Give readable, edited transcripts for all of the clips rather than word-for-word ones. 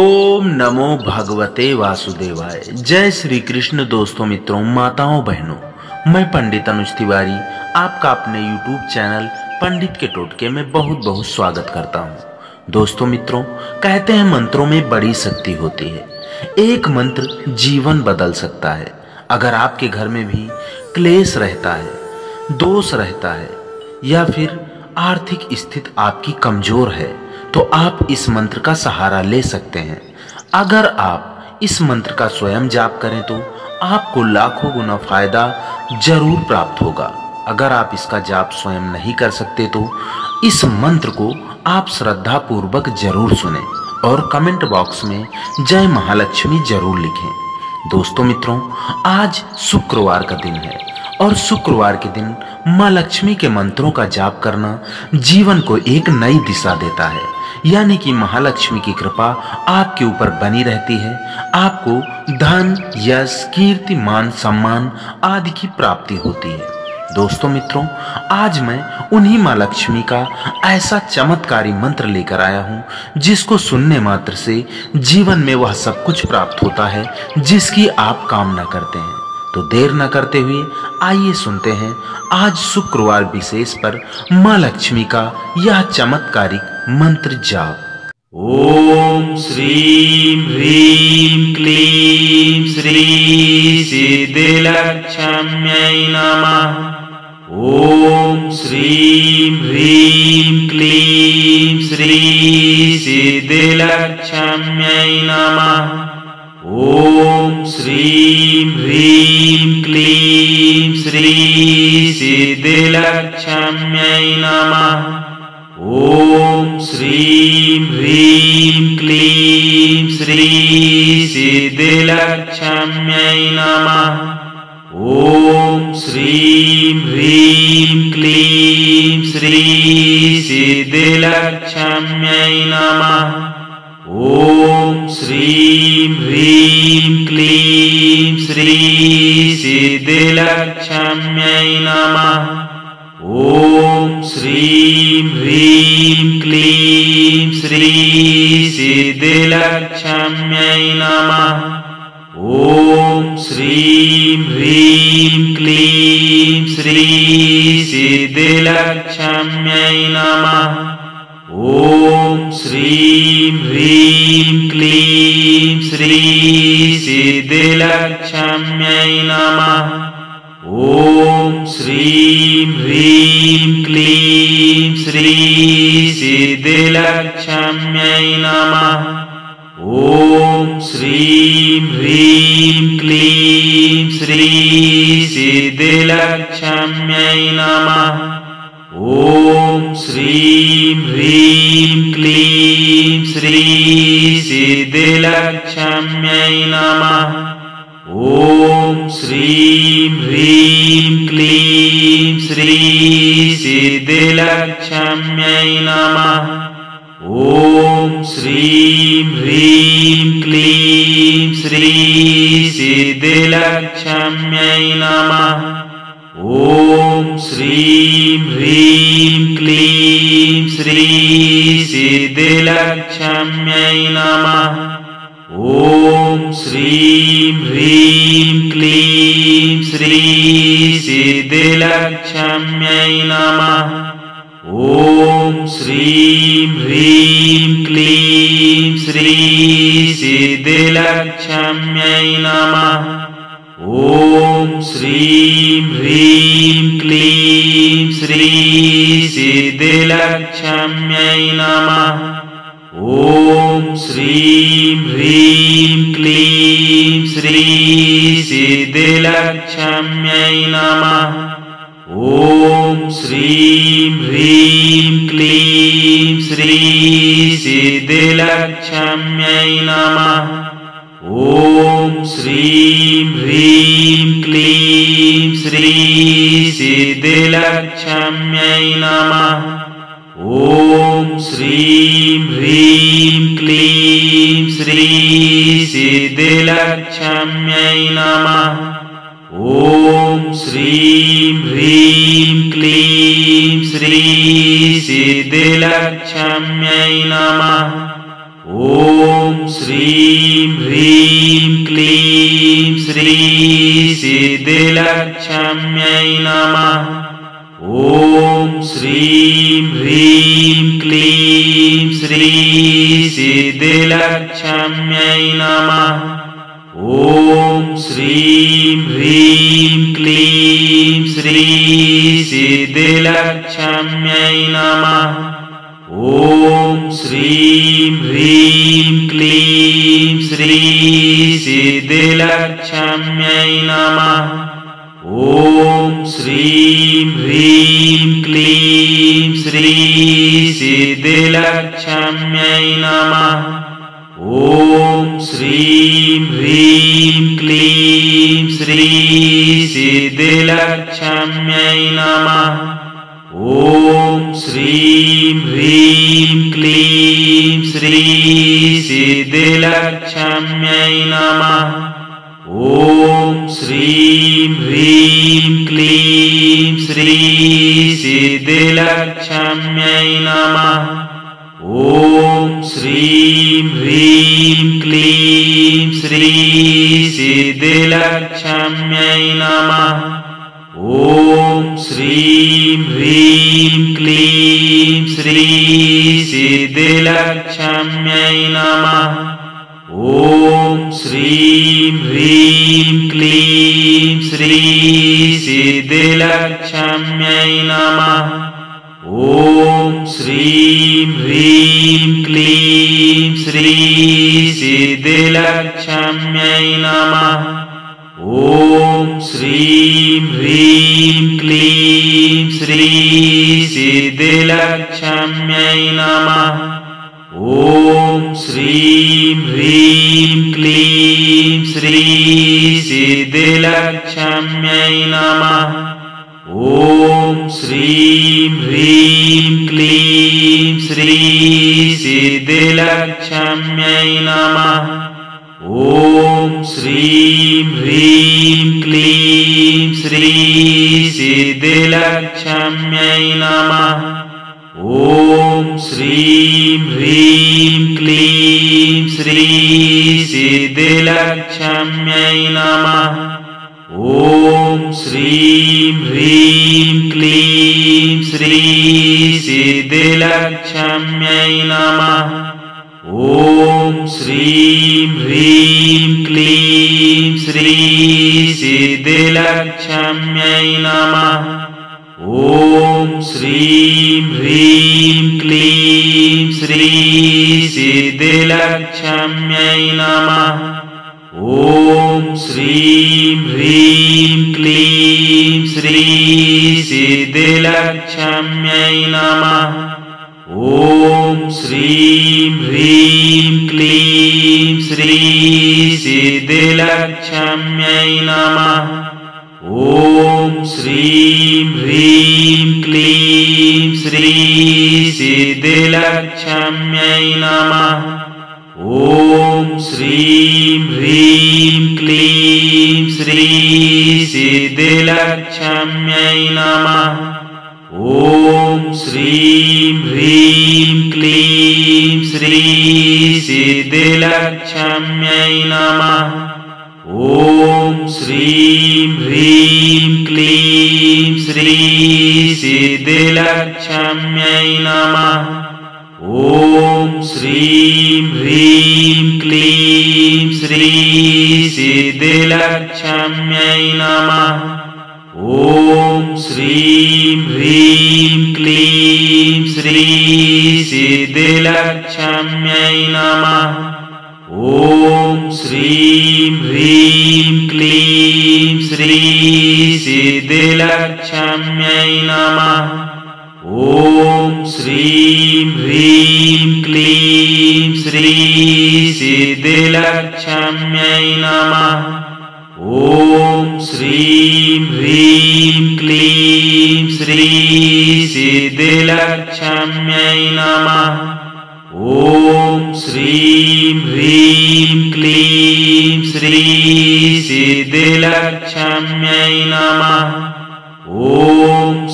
ओम नमो भगवते वासुदेवाय। जय श्री कृष्ण। दोस्तों, मित्रों, माताओं, बहनों, मैं पंडित अनुज तिवारी आपका अपने YouTube चैनल पंडित के टोटके में बहुत बहुत स्वागत करता हूं। दोस्तों, मित्रों, कहते हैं मंत्रों में बड़ी शक्ति होती है। एक मंत्र जीवन बदल सकता है। अगर आपके घर में भी क्लेश रहता है, दोष रहता है या फिर आर्थिक स्थिति आपकी कमजोर है, तो आप इस मंत्र का सहारा ले सकते हैं। अगर आप इस मंत्र का स्वयं जाप करें तो आपको लाखों गुना फायदा जरूर प्राप्त होगा। अगर आप इसका जाप स्वयं नहीं कर सकते तो इस मंत्र को आप श्रद्धा पूर्वक जरूर सुनें और कमेंट बॉक्स में जय महालक्ष्मी जरूर लिखें। दोस्तों, मित्रों, आज शुक्रवार का दिन है और शुक्रवार के दिन माँ लक्ष्मी के मंत्रों का जाप करना जीवन को एक नई दिशा देता है। यानी कि महालक्ष्मी की कृपा आपके ऊपर बनी रहती है। आपको धन, यश, कीर्ति, मान, सम्मान आदि की प्राप्ति होती है। दोस्तों, मित्रों, आज मैं उन्हीं माँ लक्ष्मी का ऐसा चमत्कारी मंत्र लेकर आया हूँ जिसको सुनने मात्र से जीवन में वह सब कुछ प्राप्त होता है जिसकी आप कामना करते हैं। तो देर न करते हुए आइए सुनते हैं आज शुक्रवार विशेष पर माँ लक्ष्मी का यह चमत्कारिक मंत्र जाप। ओम श्रीं ह्रीं क्लीं श्री सिद्धिलक्ष्म्यै नमः। ओम श्रीं ह्रीं क्लीं श्री सिद्धिलक्ष्म्यै नमः। ओम श्रीं ह्रीं क्लीं श्री सिद्धिलक्ष्म्यै नमः। ओम श्रीं ह्रीं क्लीं श्री सिद्धिलक्ष्म्यै नमः। ओम श्रीं ह्रीं क्लीं श्री सिद्धिलक्ष्म्यै नमः। ओम श्रीं ह्रीं क्लीं श्री सिद्धिलक्ष्म्यै नमः। ओम श्रीं ह्रीं क्लीं श्री सिद्धिलक्ष्म्यै नमः। ओम श्रीं ह्रीं क्लीं श्री सिद्धिलक्ष्म्यै नमः। ओम श्रीं ह्रीं क्लीं श्री सिद्धिलक्ष्म्यै नमः। ओम श्रीं ह्रीं क्लीं श्री सिद्धिलक्ष्म्यै नमः। ओम श्रीं ह्रीं क्लीं श्री सिद्धिलक्ष्म्यै नमः। ओम श्रीं ह्रीं क्लीं श्री सिद्धिलक्ष्म्यै नमः। ओम श्रीं ह्रीं क्लीं श्री सिद्धिलक्ष्म्यै नमः। ओम श्रीं ह्रीं क्लीं श्री सिद्धिलक्ष्म्यै नमः। ओम श्रीं ह्रीं क्लीं श्री सिद्धिलक्ष्म्यै नमः। ओम श्रीं ह्रीं क्लीं श्री सिद्धिलक्ष्म्यै नमः। ओम श्रीं ह्रीं क्लीं श्री सिद्धिलक्ष्म्यै नमः। ओम श्रीं ह्रीं क्लीं श्री सिद्धिलक्ष्म्यै नमः। ओम श्रीं ह्रीं क्लीं श्री सिद्धिलक्ष्म्यै नमः। ओम श्रीं ह्रीं क्लीं श्री सिद्धिलक्ष्म्यै नमः। ओम श्रीं ह्रीं क्लीं श्री सिद्धिलक्ष्म्यै नमः। ओम श्रीं ह्रीं क्लीं श्री सिद्धिलक्ष्म्यै नमः। ओम श्रीं ह्रीं क्लीं श्री सिद्धिलक्ष्म्यै नमः। ॐ श्रीं ह्रीं क्लीं श्री सिद्धिलक्ष्म्यै नमः। ॐ श्रीं ह्रीं क्लीं श्री सिद्धिलक्ष्म्यै नमः। ॐ श्रीं ह्रीं क्लीं श्री सिद्धिलक्ष्म्यै नमः। ॐ श्रीं ह्रीं क्लीं श्री सिद्धिलक्ष्म्यै नमः। ॐ श्रीं ह्रीं क्लीं श्री सिद्धिलक्ष्म्यै नमः। ॐ श्रीं ह्रीं क्लीं श्री सिद्धिलक्ष्म्यै नमः। ॐ श्रीं ह्रीं क्लीं श्री सिद्धिलक्ष्म्यै नमः। ॐ श्रीं ह्रीं क्लीं श्री सिद्धिलक्ष्म्यै नमः। ॐ श्रीं ह्रीं क्लीं श्री सिद्धिलक्ष्म्यै नमः। ॐ श्रीं ह्रीं क्लीं श्री सिद्धिलक्ष्म्यै नमः। ॐ श्रीं ह्रीं क्लीं श्री सिद्धिलक्ष्म्यै नमः। ॐ श्रीं ह्रीं क्लीं श्री सिद्धिलक्ष्म्यै नमः। ॐ श्रीं ह्रीं क्लीं श्री सिद्धिलक्ष्म्यै नमः। ॐ श्रीं ह्रीं क्लीं श्री सिद्धिलक्ष्म्यै नमः। ॐ श्रीं ह्रीं क्लीं श्री सिद्धिलक्ष्म्यै नमः। ॐ श्रीं ह्रीं क्लीं श्री सिद्धिलक्ष्म्यै नमः। ॐ श्रीं ह्रीं क्लीं श्री सिद्धिलक्ष्म्यै नमः। ॐ श्रीं ह्रीं क्लीं श्री सिद्धिलक्ष्म्यै नमः। ॐ श्रीं ह्रीं क्लीं श्री सिद्धिलक्ष्म्यै नमः। ॐ श्रीं ह्रीं क्लीं श्री सिद्धिलक्ष्म्यै नमः। ॐ श्रीं ह्रीं क्लीं श्री सिद्धिलक्ष्म्यै नमः। ॐ श्रीं ह्रीं क्लीं श्री सिद्धिलक्ष्म्यै नमः। ॐ श्रीं ह्रीं क्लीं श्री सिद्धिलक्ष्म्यै नमः। ॐ श्रीं ह्रीं क्लीं श्री सिद्धिलक्ष्म्यै नमः। ॐ श्रीं ह्रीं क्लीं श्री सिद्धिलक्ष्म्यै नमः। ॐ श्रीं ह्रीं क्लीं श्री सिद्धिलक्ष्म्यै नमः। ॐ श्रीं ह्रीं क्लीं श्री सिद्धिलक्ष्म्यै नमः। ॐ श्रीं ह्रीं क्लीं श्री सिद्धिलक्ष्म्यै नमः। ॐ श्रीं ह्रीं क्लीं श्री सिद्धिलक्ष्म्यै नमः। ॐ श्रीं ह्रीं क्लीं श्री सिद्धिलक्ष्म्यै नमः। ॐ श्रीं ह्रीं क्लीं श्री सिद्धिलक्ष्म्यै नमः। ॐ श्रीं ह्रीं क्लीं श्री सिद्धिलक्ष्म्यै नमः। ॐ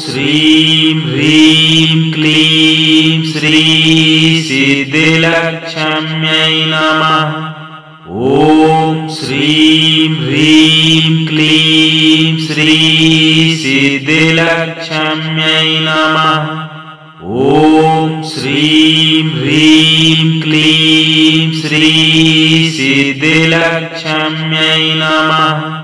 श्रीं ह्रीं क्लीं श्री सिद्धिलक्ष्म्यै नमः। ॐ श्रीं ह्रीं क्लीं श्री सिद्धिलक्ष्म्यै नमः। ॐ श्रीं ह्रीं क्लीं श्री सिद्धिलक्ष्म्यै नमः।